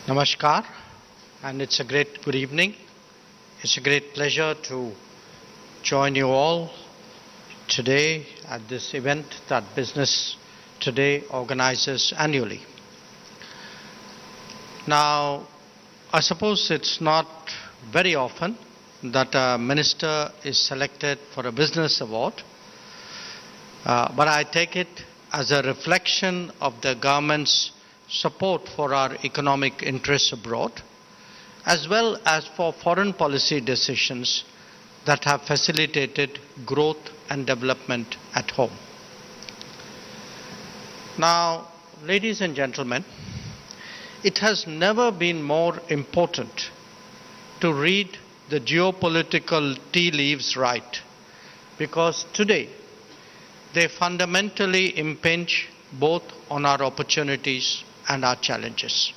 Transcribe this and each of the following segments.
Namaskar, and it's a great good evening. It's a great pleasure to join you all today at this event that Business Today organizes annually. Now, I suppose it's not very often that a minister is selected for a business award, but I take it as a reflection of the government's support for our economic interests abroad, as well as for foreign policy decisions that have facilitated growth and development at home. Now, ladies and gentlemen, it has never been more important to read the geopolitical tea leaves right, because today they fundamentally impinge both on our opportunities and our challenges.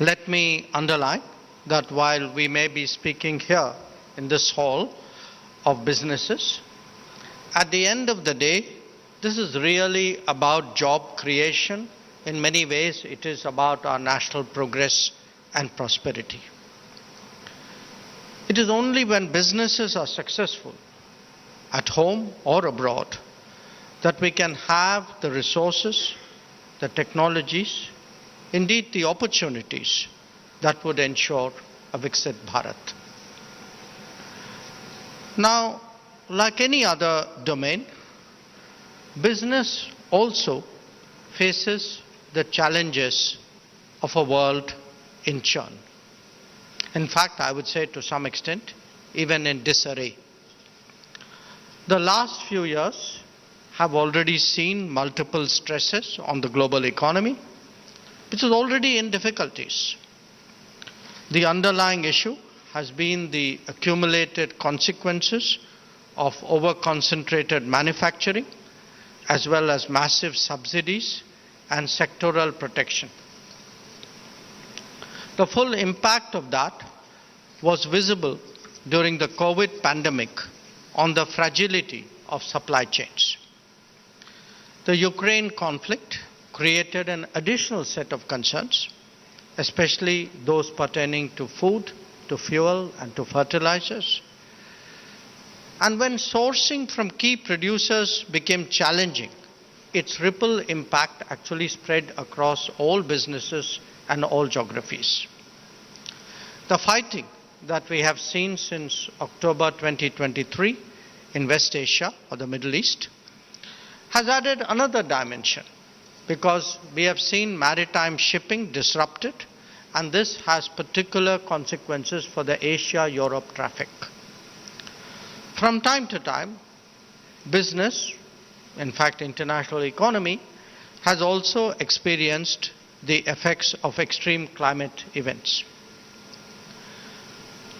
Let me underline that while we may be speaking here in this hall of businesses, at the end of the day, this is really about job creation. In many ways, it is about our national progress and prosperity. It is only when businesses are successful, at home or abroad, that we can have the resources, the technologies, indeed the opportunities that would ensure a Viksit Bharat. Now, like any other domain, business also faces the challenges of a world in churn. In fact, I would say to some extent, even in disarray. The last few years have already seen multiple stresses on the global economy, which is already in difficulties. The underlying issue has been the accumulated consequences of over-concentrated manufacturing, as well as massive subsidies and sectoral protection. The full impact of that was visible during the COVID pandemic on the fragility of supply chains. The Ukraine conflict created an additional set of concerns, especially those pertaining to food, to fuel, and to fertilizers. And when sourcing from key producers became challenging, its ripple impact actually spread across all businesses and all geographies. The fighting that we have seen since October 2023 in West Asia or the Middle East has added another dimension, because we have seen maritime shipping disrupted, and this has particular consequences for the Asia-Europe traffic. From time to time, business, in fact international economy, has also experienced the effects of extreme climate events.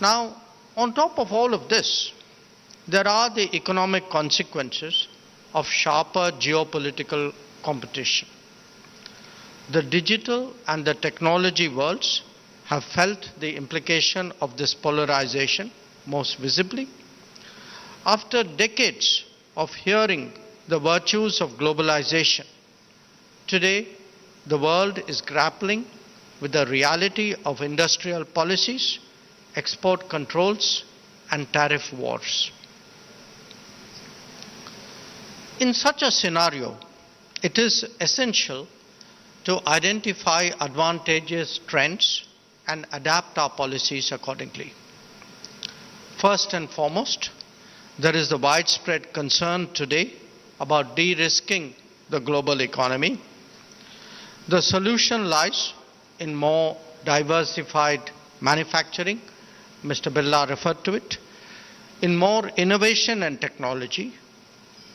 Now, on top of all of this, there are the economic consequences of sharper geopolitical competition. The digital and the technology worlds have felt the implication of this polarization most visibly. After decades of hearing the virtues of globalization, today the world is grappling with the reality of industrial policies, export controls, and tariff wars. In such a scenario, it is essential to identify advantageous trends and adapt our policies accordingly. First and foremost, there is the widespread concern today about de-risking the global economy. The solution lies in more diversified manufacturing, Mr. Birla referred to it, in more innovation and technology,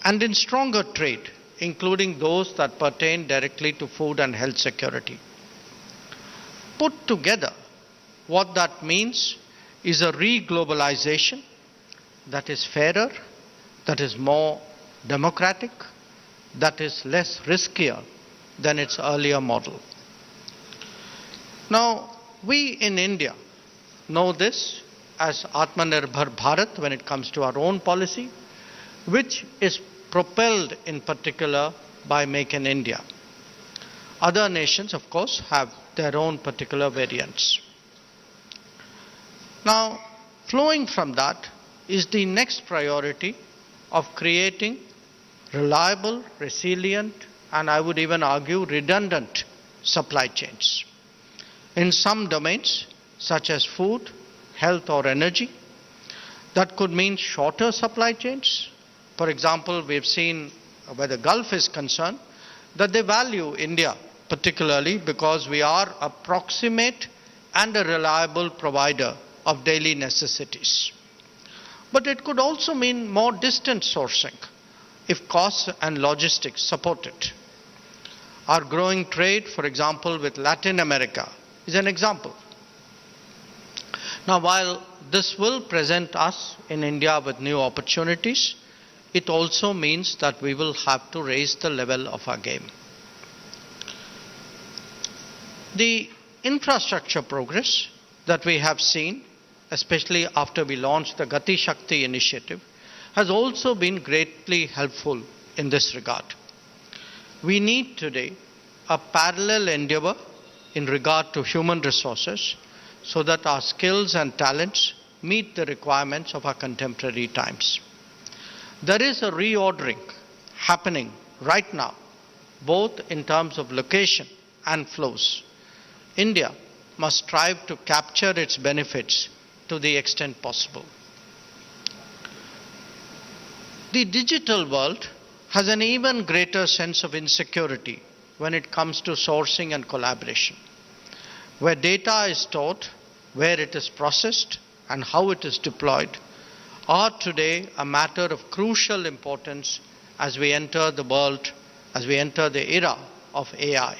and in stronger trade, including those that pertain directly to food and health security. Put together, what that means is a re-globalization that is fairer, that is more democratic, that is less riskier than its earlier model. Now, we in India know this as Atmanirbhar Bharat when it comes to our own policy, which is propelled in particular by Make in India. Other nations, of course, have their own particular variants. Now, flowing from that is the next priority of creating reliable, resilient, and I would even argue redundant supply chains. In some domains, such as food, health, or energy, that could mean shorter supply chains. For example, we've seen where the Gulf is concerned that they value India particularly because we are a proximate and a reliable provider of daily necessities. But it could also mean more distant sourcing if costs and logistics support it. Our growing trade, for example, with Latin America is an example. Now, while this will present us in India with new opportunities, it also means that we will have to raise the level of our game. The infrastructure progress that we have seen, especially after we launched the Gati Shakti initiative, has also been greatly helpful in this regard. We need today a parallel endeavor in regard to human resources so that our skills and talents meet the requirements of our contemporary times. There is a reordering happening right now, both in terms of location and flows. India must strive to capture its benefits to the extent possible. The digital world has an even greater sense of insecurity when it comes to sourcing and collaboration. Where data is stored, where it is processed, and how it is deployed are today a matter of crucial importance as we enter the era of AI.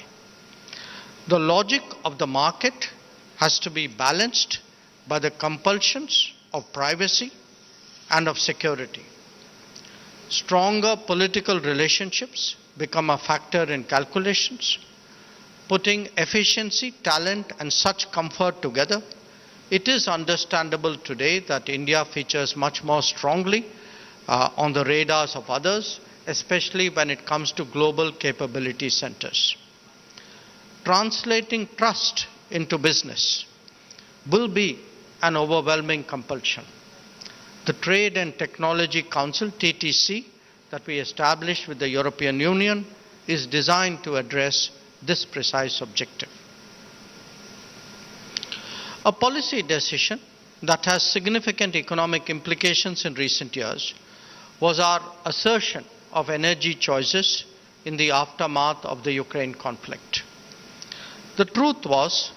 The logic of the market has to be balanced by the compulsions of privacy and of security. Stronger political relationships become a factor in calculations. Putting efficiency, talent, and such comfort together, it is understandable today that India features much more strongly on the radars of others, especially when it comes to global capability centers. Translating trust into business will be an overwhelming compulsion. The Trade and Technology Council, TTC, that we established with the European Union is designed to address this precise objective. A policy decision that has significant economic implications in recent years was our assertion of energy choices in the aftermath of the Ukraine conflict. The truth was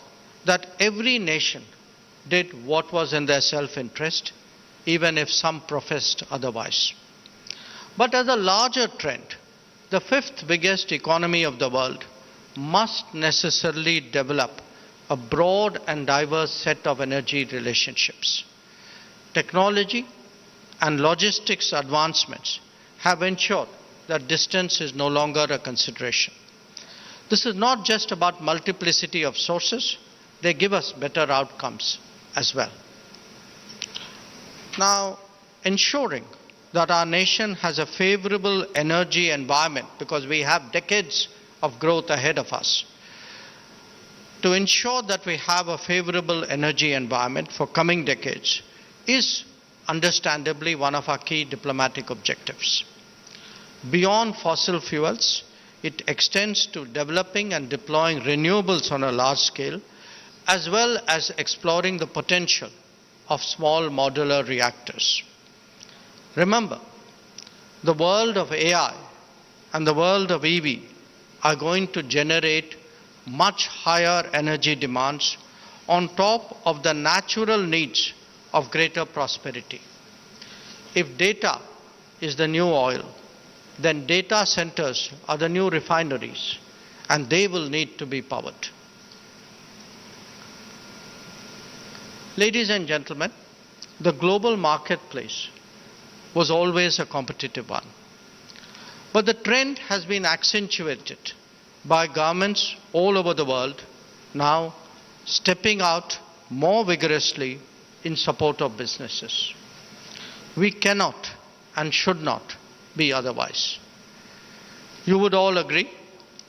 that every nation did what was in their self-interest, even if some professed otherwise. But as a larger trend, the fifth biggest economy of the world must necessarily develop a broad and diverse set of energy relationships. Technology and logistics advancements have ensured that distance is no longer a consideration. This is not just about multiplicity of sources, they give us better outcomes as well. Now, ensuring that our nation has a favorable energy environment, because we have decades of growth ahead of us, to ensure that we have a favorable energy environment for coming decades is understandably one of our key diplomatic objectives. Beyond fossil fuels, it extends to developing and deploying renewables on a large scale, as well as exploring the potential of small modular reactors. Remember, the world of AI and the world of EV are going to generate much higher energy demands on top of the natural needs of greater prosperity. If data is the new oil, then data centers are the new refineries, and they will need to be powered. Ladies and gentlemen, the global marketplace was always a competitive one. But the trend has been accentuated by governments all over the world now stepping out more vigorously in support of businesses. We cannot and should not be otherwise. You would all agree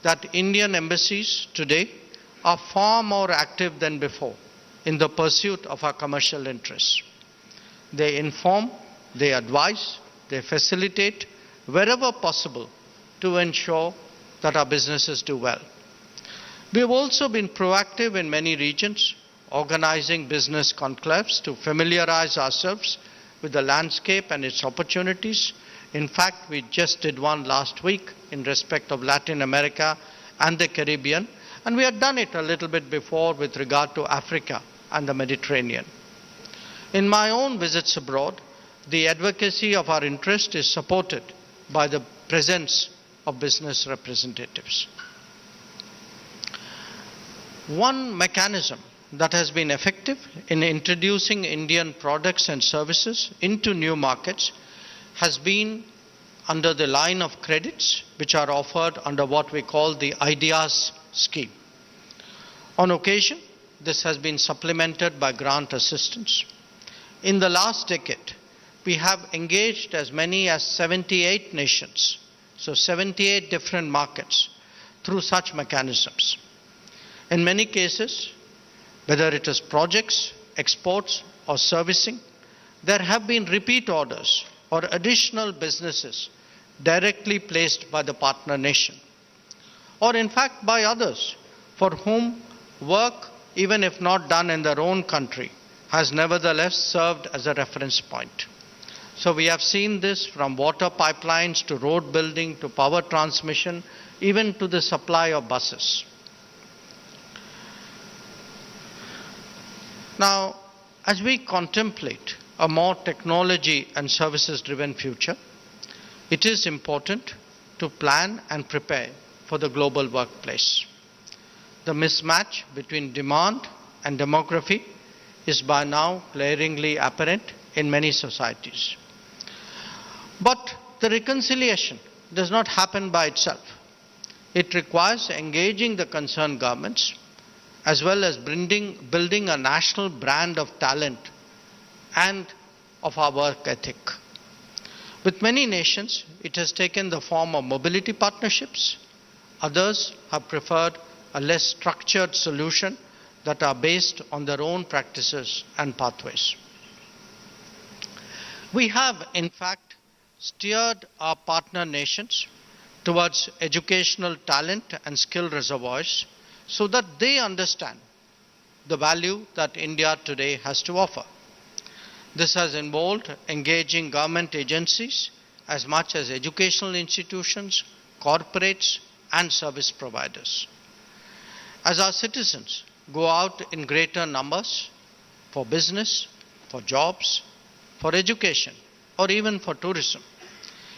that Indian embassies today are far more active than before in the pursuit of our commercial interests. They inform, they advise, they facilitate wherever possible to ensure that our businesses do well. We have also been proactive in many regions, organizing business conclaves to familiarize ourselves with the landscape and its opportunities. In fact, we just did one last week in respect of Latin America and the Caribbean, and we had done it a little bit before with regard to Africa and the Mediterranean. In my own visits abroad, the advocacy of our interest is supported by the presence of business representatives. One mechanism that has been effective in introducing Indian products and services into new markets has been under the line of credits which are offered under what we call the IDEAS scheme. On occasion, this has been supplemented by grant assistance. In the last decade, we have engaged as many as 78 nations, so 78 different markets, through such mechanisms. In many cases, whether it is projects, exports, or servicing, there have been repeat orders or additional businesses directly placed by the partner nation, or in fact by others for whom work, even if not done in their own country, has nevertheless served as a reference point. So we have seen this from water pipelines to road building to power transmission, even to the supply of buses. Now, as we contemplate a more technology and services driven future, it is important to plan and prepare for the global workplace. The mismatch between demand and demography is by now glaringly apparent in many societies. But the reconciliation does not happen by itself. It requires engaging the concerned governments as well as building a national brand of talent and of our work ethic. With many nations, it has taken the form of mobility partnerships. Others have preferred a less structured solution that are based on their own practices and pathways. We have, in fact, steered our partner nations towards educational talent and skill reservoirs so that they understand the value that India today has to offer. This has involved engaging government agencies as much as educational institutions, corporates, and service providers. As our citizens go out in greater numbers for business, for jobs, for education, or even for tourism,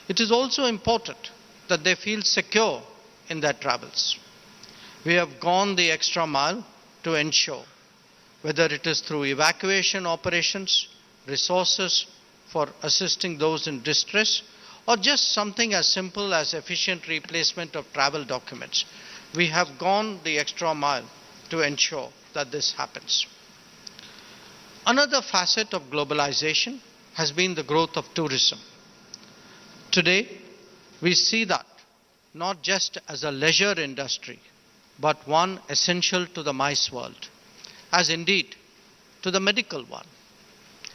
it is also important that they feel secure in their travels. We have gone the extra mile to ensure, whether it is through evacuation operations, resources for assisting those in distress, or just something as simple as efficient replacement of travel documents. We have gone the extra mile to ensure that this happens. Another facet of globalization has been the growth of tourism. Today, we see that not just as a leisure industry, but one essential to the MICE world, as indeed to the medical one.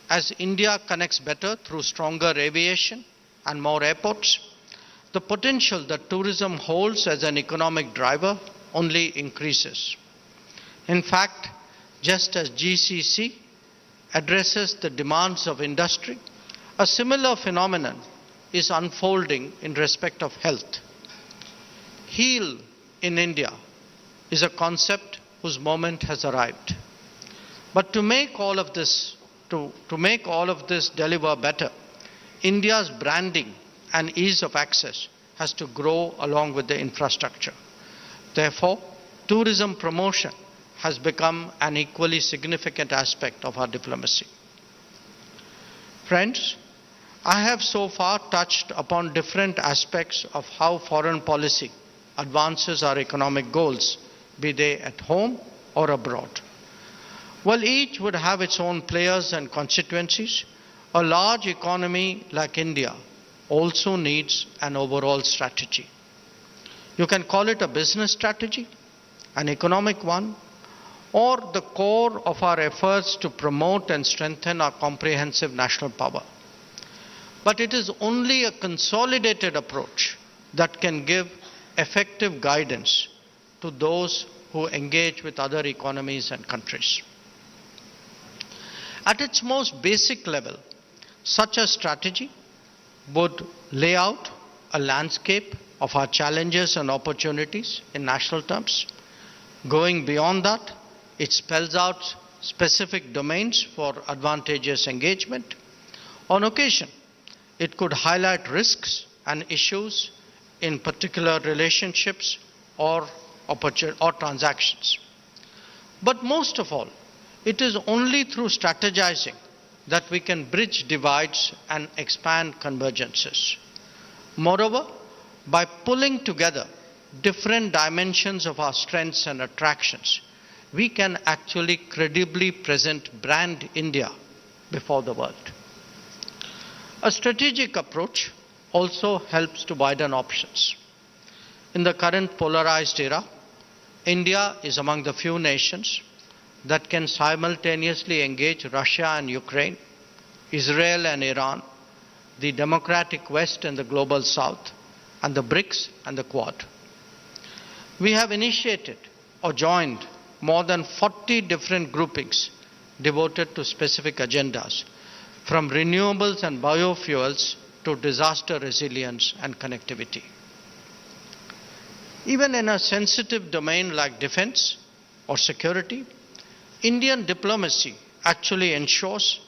As India connects better through stronger aviation and more airports, the potential that tourism holds as an economic driver only increases. In fact, just as GCC addresses the demands of industry, a similar phenomenon is unfolding in respect of health. Heal in India is a concept whose moment has arrived. But to make all of this deliver better, India's branding and ease of access has to grow along with the infrastructure. Therefore, tourism promotion has become an equally significant aspect of our diplomacy. Friends, I have so far touched upon different aspects of how foreign policy advances our economic goals, be they at home or abroad. While each would have its own players and constituencies, a large economy like India also needs an overall strategy. You can call it a business strategy, an economic one, or the core of our efforts to promote and strengthen our comprehensive national power. But it is only a consolidated approach that can give effective guidance to those who engage with other economies and countries. At its most basic level, such a strategy would lay out a landscape of our challenges and opportunities in national terms. Going beyond that, it spells out specific domains for advantageous engagement. On occasion, it could highlight risks and issues in particular relationships or transactions. But most of all, it is only through strategizing that we can bridge divides and expand convergences. Moreover, by pulling together different dimensions of our strengths and attractions, we can actually credibly present brand India before the world. A strategic approach also helps to widen options. In the current polarized era, India is among the few nations that can simultaneously engage Russia and Ukraine, Israel and Iran, the democratic West and the global South, and the BRICS and the Quad. We have initiated or joined more than 40 different groupings devoted to specific agendas, from renewables and biofuels to disaster resilience and connectivity. Even in a sensitive domain like defense or security, Indian diplomacy actually ensures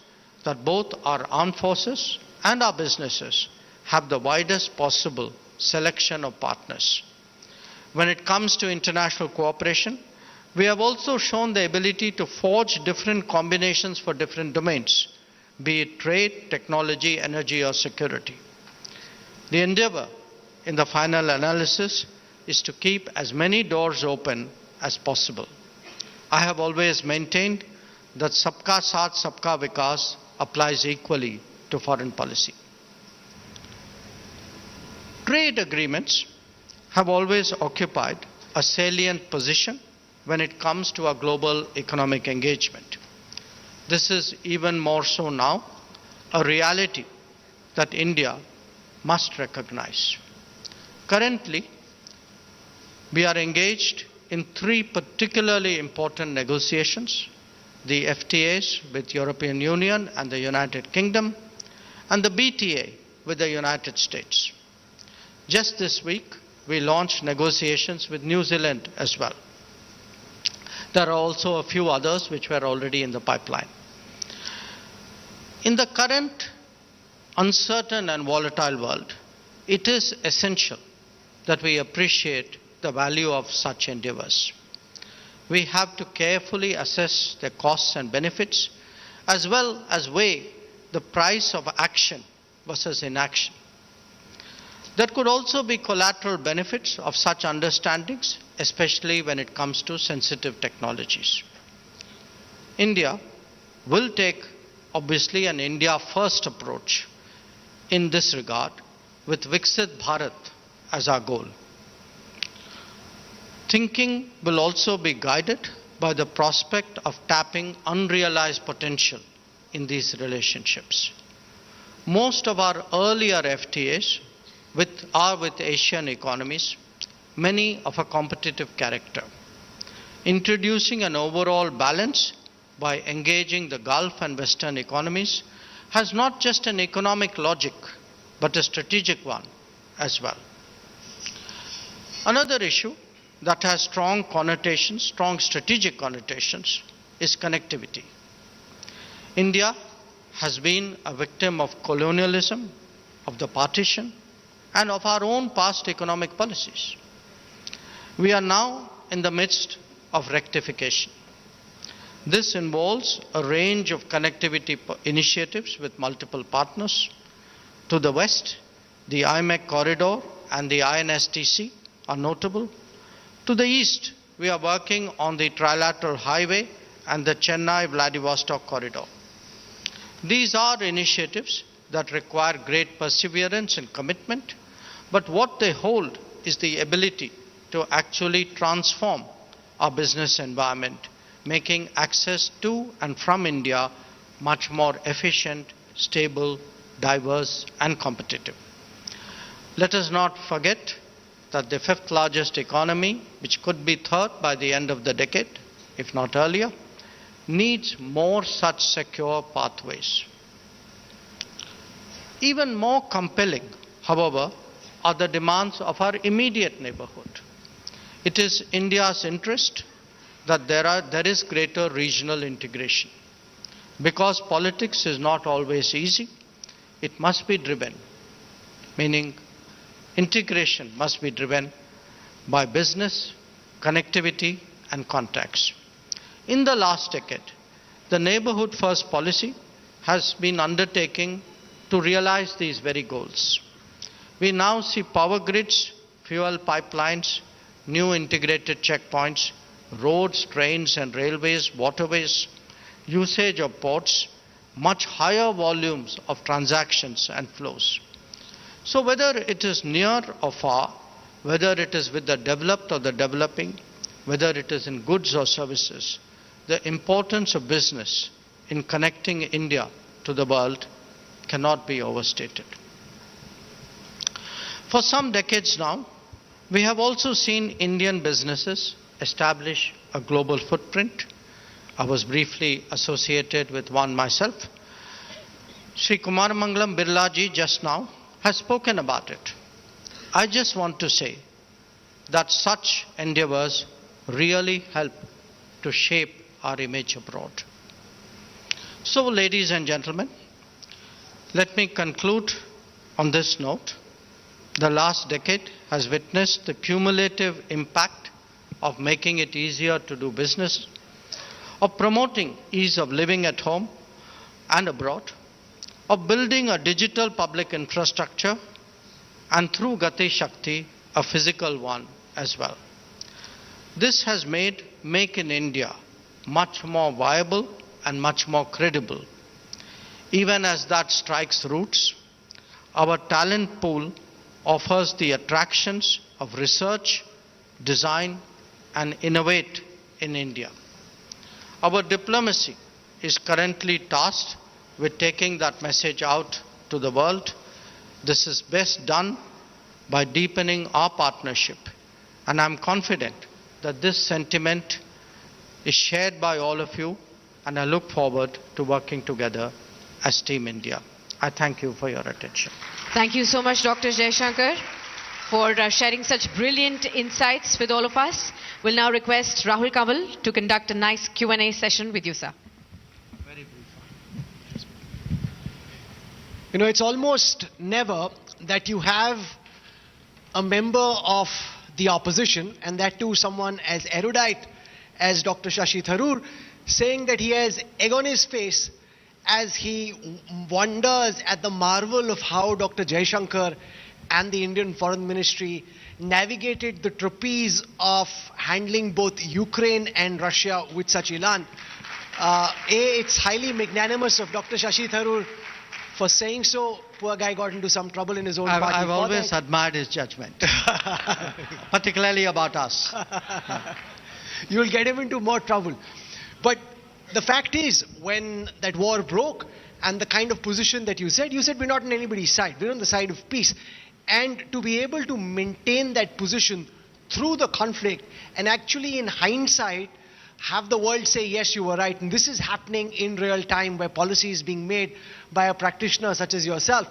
that both our armed forces and our businesses have the widest possible selection of partners. When it comes to international cooperation, we have also shown the ability to forge different combinations for different domains, be it trade, technology, energy, or security. The endeavor in the final analysis is to keep as many doors open as possible. I have always maintained that Sabka Saath, Sabka Vikas applies equally to foreign policy. Trade agreements have always occupied a salient position when it comes to our global economic engagement. This is even more so now, a reality that India must recognize. Currently, we are engaged in three particularly important negotiations: the FTAs with European Union and the United Kingdom, and the BTA with the United States. Just this week, we launched negotiations with New Zealand as well. There are also a few others which were already in the pipeline. In the current uncertain and volatile world, it is essential that we appreciate the value of such endeavors. We have to carefully assess the costs and benefits, as well as weigh the price of action versus inaction. There could also be collateral benefits of such understandings, especially when it comes to sensitive technologies. India will take, obviously, an India-first approach in this regard, with Viksit Bharat as our goal. Thinking will also be guided by the prospect of tapping unrealized potential in these relationships. Most of our earlier FTAs are with Asian economies, many of a competitive character. Introducing an overall balance by engaging the Gulf and Western economies has not just an economic logic, but a strategic one as well. Another issue that has strong connotations, strong strategic connotations, is connectivity. India has been a victim of colonialism, of the partition, and of our own past economic policies. We are now in the midst of rectification. This involves a range of connectivity initiatives with multiple partners. To the west, the IMEC corridor and the INSTC are notable. To the east, we are working on the trilateral highway and the Chennai-Vladivostok corridor. These are initiatives that require great perseverance and commitment, but what they hold is the ability to actually transform our business environment, making access to and from India much more efficient, stable, diverse, and competitive. Let us not forget that the fifth largest economy, which could be third by the end of the decade, if not earlier, needs more such secure pathways. Even more compelling, however, are the demands of our immediate neighborhood. It is India's interest that there is greater regional integration. Because politics is not always easy, it must be driven, meaning integration must be driven by business, connectivity, and contacts. In the last decade, the Neighborhood First policy has been undertaking to realize these very goals. We now see power grids, fuel pipelines, new integrated checkpoints, roads, trains and railways, waterways, usage of ports, much higher volumes of transactions and flows. So whether it is near or far, whether it is with the developed or the developing, whether it is in goods or services, the importance of business in connecting India to the world cannot be overstated. For some decades now, we have also seen Indian businesses establish a global footprint. I was briefly associated with one myself. Sri Kumaramangalam Birlaji just now has spoken about it. I just want to say that such endeavors really help to shape our image abroad. So, ladies and gentlemen, let me conclude on this note. The last decade has witnessed the cumulative impact of making it easier to do business, of promoting ease of living at home and abroad, of building a digital public infrastructure, and through Gati Shakti, a physical one as well. This has made Make in India much more viable and much more credible. Even as that strikes roots, our talent pool offers the attractions of research, design, and innovate in India. Our diplomacy is currently tasked with taking that message out to the world. This is best done by deepening our partnership, and I'm confident that this sentiment is shared by all of you, and I look forward to working together as Team India. I thank you for your attention. Thank you so much, Dr. Jaishankar, for sharing such brilliant insights with all of us. We'll now request Rahul Kanwal to conduct a nice Q&A session with you, sir. Very brief. You know, it's almost never that you have a member of the opposition, and that too someone as erudite as Dr. Shashi Tharoor, saying that he has egg on his face as he wonders at the marvel of how Dr. Jaishankar and the Indian Foreign Ministry navigated the trapeze of handling both Ukraine and Russia with such elan. It's highly magnanimous of Dr. Shashi Tharoor for saying so. Poor guy got into some trouble in his own party. I've always admired his judgment, particularly about us. You'll get him into more trouble. But the fact is, when that war broke and the kind of position that you said we're not on anybody's side, we're on the side of peace. And to be able to maintain that position through the conflict and actually in hindsight have the world say, yes, you were right. And this is happening in real time where policy is being made by a practitioner such as yourself.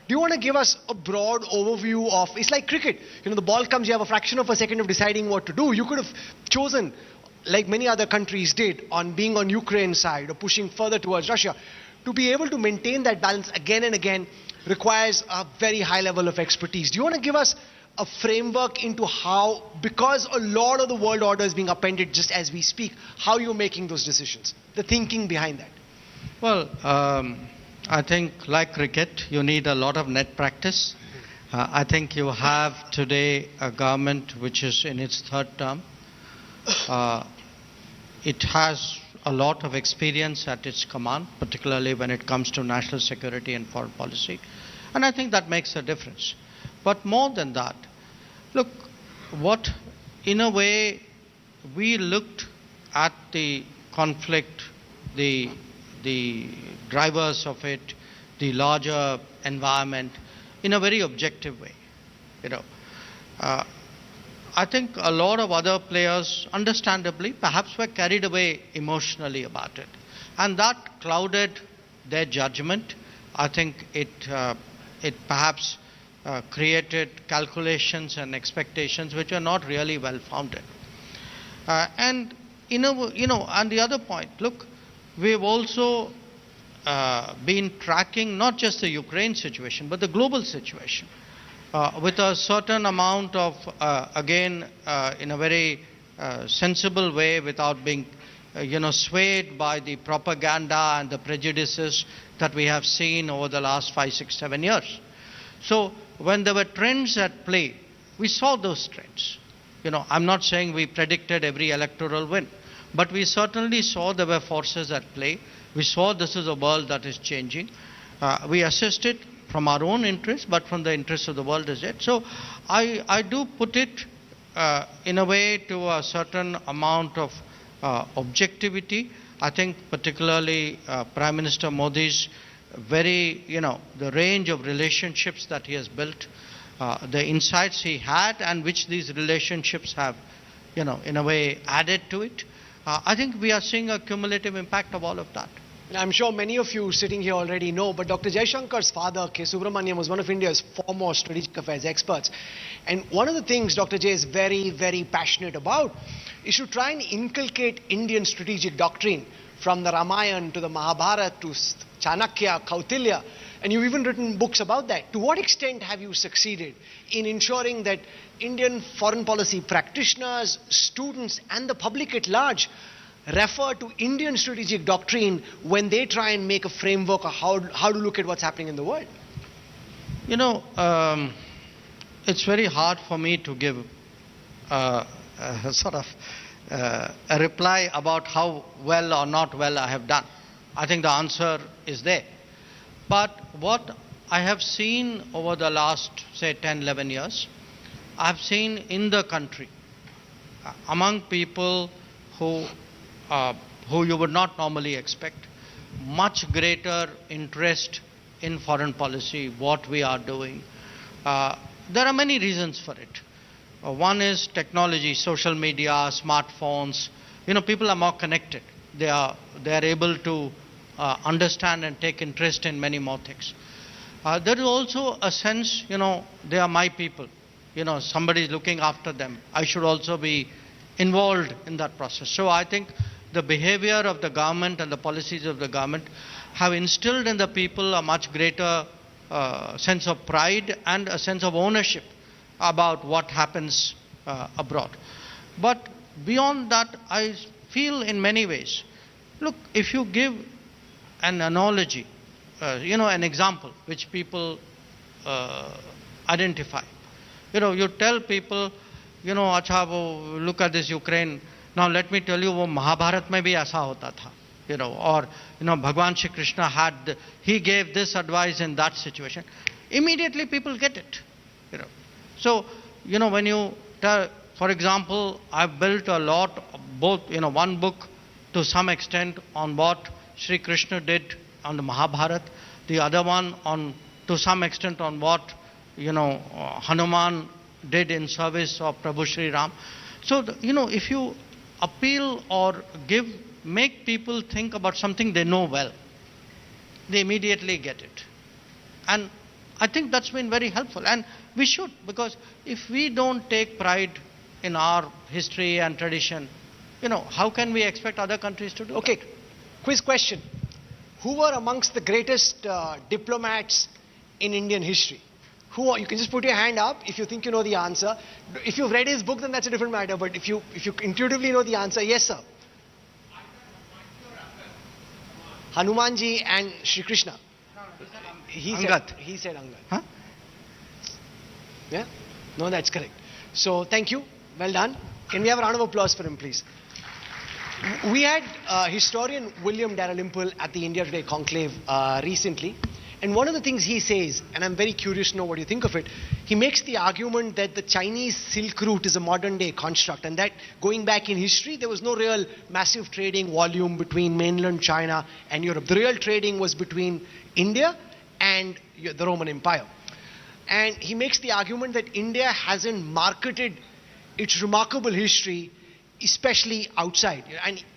Do you want to give us a broad overview of, it's like cricket. You know, the ball comes, you have a fraction of a second of deciding what to do. You could have chosen, like many other countries did, on being on Ukraine's side or pushing further towards Russia. To be able to maintain that balance again and again requires a very high level of expertise. Do you want to give us a framework into how, because a lot of the world order is being upended just as we speak, how you're making those decisions, the thinking behind that? Well, I think like cricket, you need a lot of net practice. I think you have today a government which is in its third term. It has a lot of experience at its command, particularly when it comes to national security and foreign policy. And I think that makes a difference. But more than that, Look, what, in a way, we looked at the conflict, the drivers of it, the larger environment, in a very objective way. You know, I think a lot of other players, understandably, perhaps were carried away emotionally about it, and that clouded their judgment. I think it perhaps created calculations and expectations which are not really well founded. And and the other point, look, we've also been tracking not just the Ukraine situation but the global situation with a certain amount of, again, in a very sensible way, without being swayed by the propaganda and the prejudices that we have seen over the last 5, 6, 7 years. So when there were trends at play, we saw those trends. I'm not saying we predicted every electoral win, but we certainly saw there were forces at play. We saw this is a world that is changing. We assessed it from our own interests, but from the interests of the world as yet. So I do put it in a way to a certain amount of objectivity. I think particularly Prime Minister Modi's the range of relationships that he has built, the insights he had, and which these relationships have, in a way added to it. I think we are seeing a cumulative impact of all of that. I'm sure many of you sitting here already know, but Dr. Jaishankar's father, K. Subramaniam, was one of India's foremost strategic affairs experts. And one of the things Dr. J is very, very passionate about is to try and inculcate Indian strategic doctrine, from the Ramayana to the Mahabharata to Chanakya, Kautilya, and you've even written books about that. To what extent have you succeeded in ensuring that Indian foreign policy practitioners, students, and the public at large refer to Indian strategic doctrine when they try and make a framework of how to look at what's happening in the world? It's very hard for me to give a reply about how well or not well I have done. I think the answer is there. But what I have seen over the last, say, 10, 11 years, I have seen in the country, among people who you would not normally expect, much greater interest in foreign policy, what we are doing. There are many reasons for it. One is technology, social media, smartphones. People are more connected. They are able to understand and take interest in many more things. There is also a sense, they are my people. Somebody is looking after them. I should also be involved in that process. So I think the behavior of the government and the policies of the government have instilled in the people a much greater sense of pride and a sense of ownership about what happens abroad. But beyond that, I feel in many ways, look, if you give an analogy, an example which people identify, you tell people, acha wo, look at this Ukraine. Now let me tell you, wo Mahabharat mein bhi aisa hota tha. Or Bhagwan Shri Krishna he gave this advice in that situation. Immediately people get it. So, when you tell, for example, I've built a lot, both, one book to some extent on what Sri Krishna did on the Mahabharata, the other one to some extent on what, Hanuman did in service of Prabhu Sri Ram. So, if you appeal or make people think about something they know well, they immediately get it. And I think that's been very helpful. And we should, because if we don't take pride in our history and tradition, how can we expect other countries to do Okay, that? Quiz question. Who were amongst the greatest diplomats in Indian history? You can just put your hand up if you think you know the answer. If you've read his book, then that's a different matter. But if you intuitively know the answer, yes, sir. Hanumanji and Shri Krishna. Angad. He said Angad. Huh? Yeah? No, that's correct. So, thank you. Well done. Can we have a round of applause for him, please? We had historian William Dalrymple at the India Today conclave recently, And one of the things he says, and I'm very curious to know what you think of it, he makes the argument that the Chinese Silk Route is a modern day construct, and that going back in history, there was no real massive trading volume between mainland China and Europe. The real trading was between India and the Roman Empire. And he makes the argument that India hasn't marketed its remarkable history, especially outside.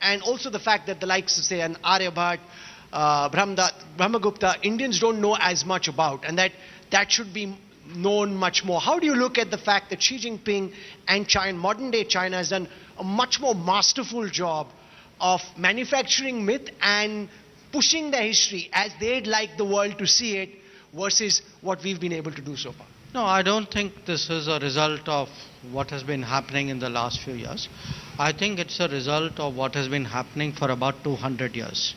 And also the fact that the likes of, say, an Aryabhat, Brahmagupta, Indians don't know as much about, and that should be known much more. How do you look at the fact that Xi Jinping and China, modern day China, has done a much more masterful job of manufacturing myth and pushing the history as they'd like the world to see it versus what we've been able to do so far? No, I don't think this is a result of what has been happening in the last few years. I think it's a result of what has been happening for about 200 years.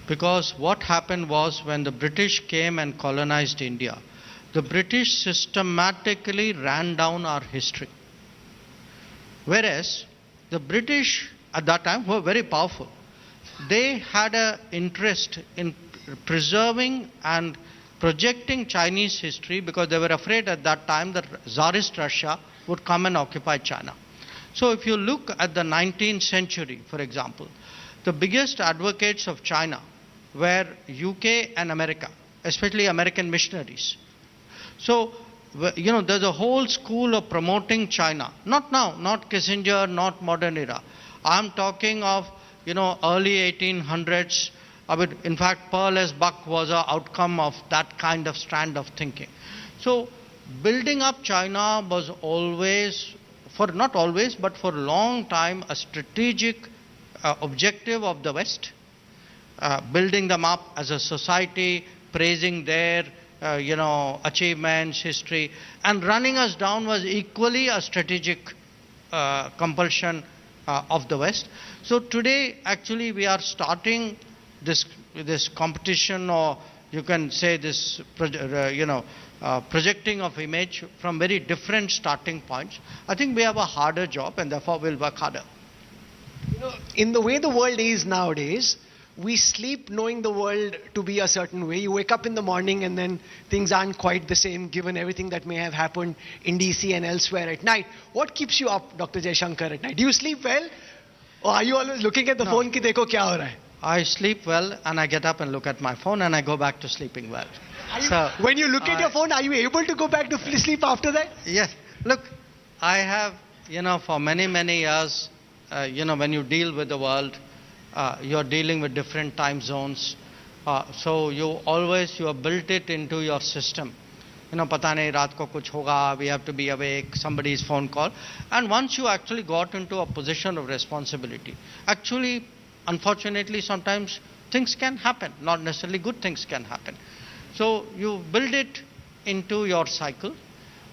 Because what happened was when the British came and colonized India, the British systematically ran down our history. Whereas the British at that time were very powerful. They had an interest in preserving and projecting Chinese history because they were afraid at that time that Tsarist Russia would come and occupy China. So if you look at the 19th century, for example, the biggest advocates of China were UK and America, especially American missionaries. So, there's a whole school of promoting China. Not now, not Kissinger, not modern era. I'm talking of, early 1800s. In fact, Pearl as Buck was an outcome of that kind of strand of thinking. So, building up China was always, not always, but for a long time, a strategic objective of the West, building them up as a society, praising their achievements, history, and running us down was equally a strategic compulsion of the West. So today, actually, we are starting this competition, or you can say this, projecting of image from very different starting points. I think we have a harder job, and therefore we'll work harder. In the way the world is nowadays, we sleep knowing the world to be a certain way. You wake up in the morning and then things aren't quite the same given everything that may have happened in DC and elsewhere at night. What keeps you up, Dr. Jaishankar, at night? Do you sleep well? Or are you always looking at the phone ki dekho kya ho raha hai? I sleep well and I get up and look at my phone and I go back to sleeping well. When you look at your phone, are you able to go back to sleep after that? Yes. Look, I have, for many, many years, when you deal with the world, you're dealing with different time zones. So you have built it into your system. Pata nahi raat ko kuch hoga, we have to be awake, somebody's phone call. And once you actually got into a position of responsibility, actually, unfortunately, sometimes things can happen, not necessarily good things can happen. So you build it into your cycle.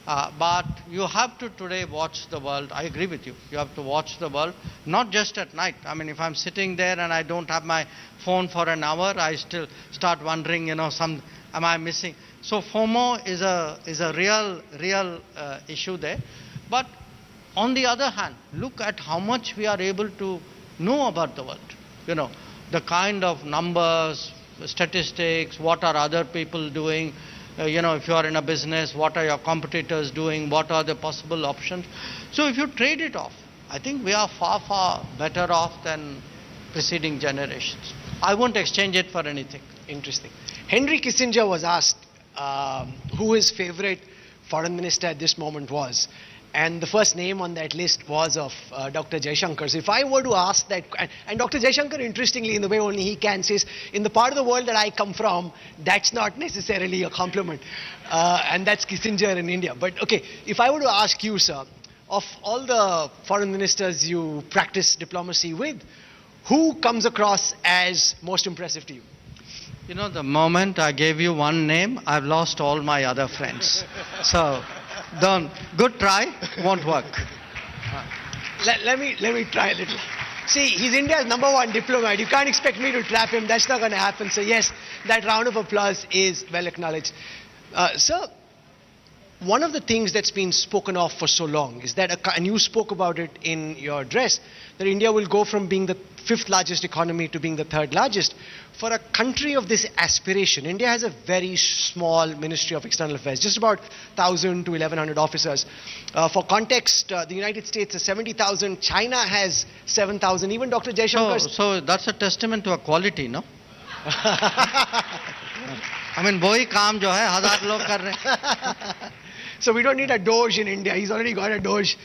But you have to today watch the world. I agree with you. You have to watch the world, not just at night. If I'm sitting there and I don't have my phone for an hour, I still start wondering, am I missing? So FOMO is a real issue there. But on the other hand, look at how much we are able to know about the world. The kind of numbers, statistics, what are other people doing. If you are in a business, what are your competitors doing? What are the possible options? So if you trade it off, I think we are far, far better off than preceding generations. I won't exchange it for anything. Interesting. Henry Kissinger was asked who his favorite foreign minister at this moment was. And the first name on that list was of Dr. Jaishankar. So if I were to ask that, and Dr. Jaishankar, interestingly, in the way only he can, says, in the part of the world that I come from, that's not necessarily a compliment. And that's Kissinger in India. But okay, if I were to ask you, sir, of all the foreign ministers you practice diplomacy with, who comes across as most impressive to you? The moment I gave you one name, I've lost all my other friends. So... good try, won't work. Let me try a little. See, he's India's #1 diplomat. You can't expect me to trap him. That's not going to happen. So yes, that round of applause is well acknowledged. Sir, one of the things that's been spoken of for so long is that, and you spoke about it in your address, that India will go from being the fifth largest economy to being the third largest. For a country of this aspiration, India has a very small Ministry of External Affairs, just about 1,000 to 1,100 officers. For context, the United States has 70,000, China has 7,000, even Dr. Jaishankar. So that's a testament to a quality, no? I mean, वही काम जो है हजार लोग कर रहे हैं. So we don't need a Doge in India. He's already got a Doge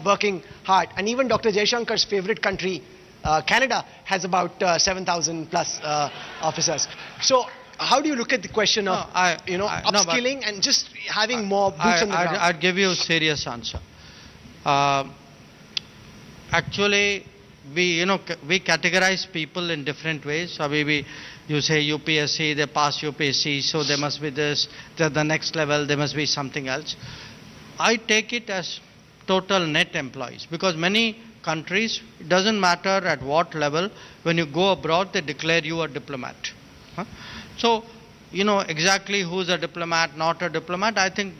working hard. And even Dr. Jaishankar's favorite country, Canada, has about 7,000 plus officers. So how do you look at the question of upskilling and just having more boots on the ground? I'd give you a serious answer. Actually, we categorize people in different ways. So you say UPSC, they pass UPSC, so there must be this. The next level, there must be something else. I take it as total net employees, because many countries, it doesn't matter at what level, when you go abroad, they declare you a diplomat. So, exactly who's a diplomat, not a diplomat, I think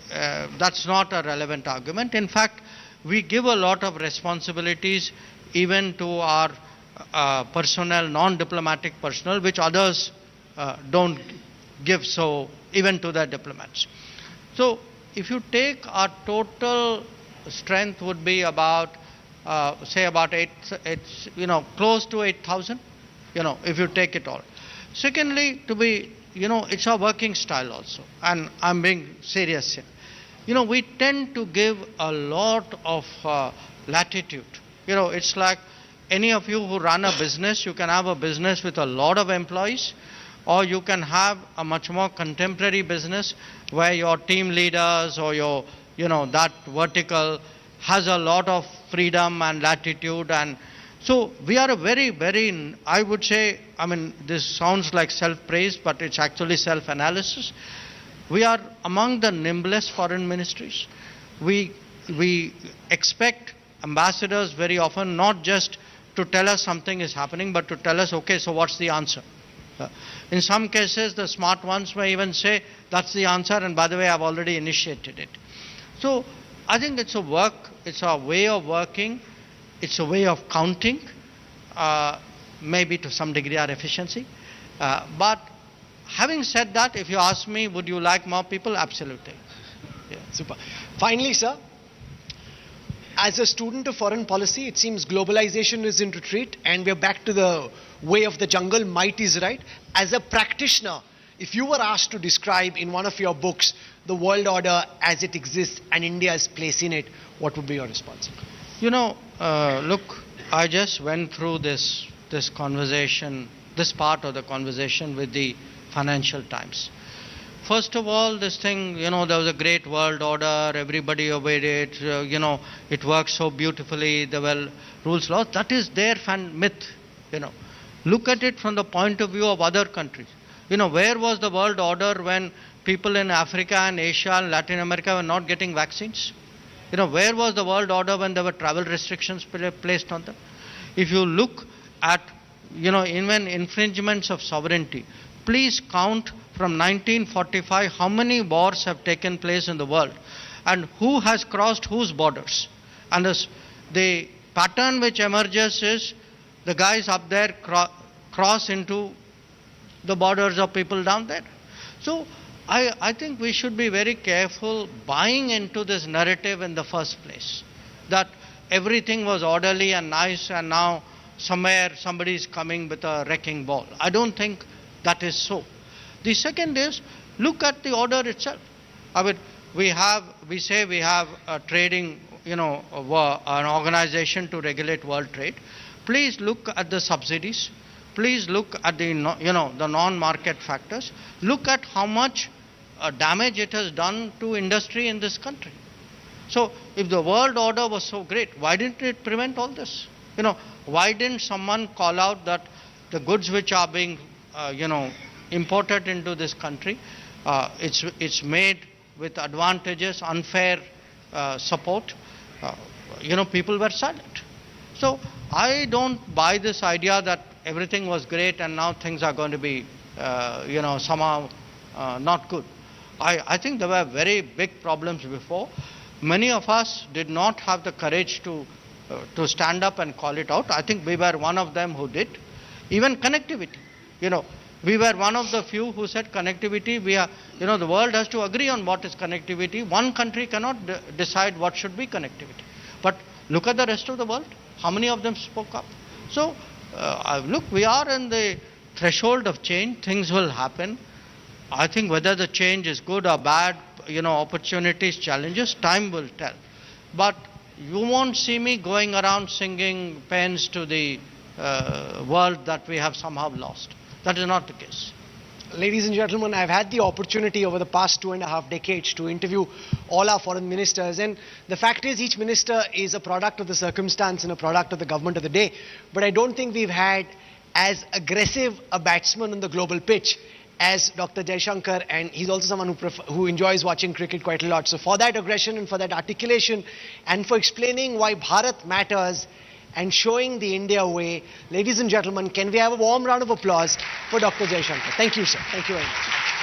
that's not a relevant argument. In fact, we give a lot of responsibilities even to our personnel, non-diplomatic personnel, which others don't give, so even to the diplomats. So if you take our total strength would be about, say about close to 8,000, if you take it all. Secondly, it's our working style also, and I'm being serious here. We tend to give a lot of latitude. It's like any of you who run a business, you can have a business with a lot of employees, or you can have a much more contemporary business where your team leaders or your, that vertical has a lot of freedom and latitude. And so we are a very, very, I would say, this sounds like self-praise, but it's actually self-analysis. We are among the nimblest foreign ministries. We expect ambassadors very often not just to tell us something is happening, but to tell us, okay, so what's the answer? In some cases, the smart ones may even say, that's the answer, and by the way, I've already initiated it. So I think it's a way of working, it's a way of counting, maybe to some degree our efficiency. But having said that, if you ask me, would you like more people? Absolutely. Yeah, super. Finally, sir, as a student of foreign policy, it seems globalization is in retreat and we're back to the way of the jungle, might is right. As a practitioner, if you were asked to describe in one of your books the world order as it exists and India's place in it, what would be your response? Look, I just went through this conversation, this part of the conversation with the Financial Times. First of all, this thing, there was a great world order, everybody obeyed it, it worked so beautifully, there were rules, laws. That is their myth, Look at it from the point of view of other countries. Where was the world order when people in Africa and Asia and Latin America were not getting vaccines? Where was the world order when there were travel restrictions placed on them? If you look at, even infringements of sovereignty, please count from 1945 how many wars have taken place in the world and who has crossed whose borders. And the pattern which emerges is the guys up there cross into the borders of people down there. So I think we should be very careful buying into this narrative in the first place, that everything was orderly and nice and now somewhere somebody is coming with a wrecking ball. I don't think that is so. The second is, look at the order itself. We say we have a trading, an organization to regulate world trade. Please look at the subsidies. Please look at the, the non-market factors. Look at how much damage it has done to industry in this country. So if the world order was so great, why didn't it prevent all this? Why didn't someone call out that the goods which are being, imported into this country, it's made with advantageous, unfair support? People were silent. So I don't buy this idea that everything was great and now things are going to be, somehow not good. I think there were very big problems before. Many of us did not have the courage to stand up and call it out. I think we were one of them who did. Even connectivity. We were one of the few who said connectivity, the world has to agree on what is connectivity. One country cannot decide what should be connectivity. But look at the rest of the world. How many of them spoke up? So, look, we are in the threshold of change. Things will happen. I think whether the change is good or bad, opportunities, challenges, time will tell. But you won't see me going around singing paeans to the world that we have somehow lost. That is not the case. Ladies and gentlemen, I've had the opportunity over the past 2.5 decades to interview all our foreign ministers, and the fact is each minister is a product of the circumstance and a product of the government of the day. But I don't think we've had as aggressive a batsman on the global pitch as Dr. Jaishankar, and he's also someone who enjoys watching cricket quite a lot. So for that aggression and for that articulation and for explaining why Bharat matters and showing the India way, ladies and gentlemen, can we have a warm round of applause for Dr. Jaishankar? Thank you, sir. Thank you very much.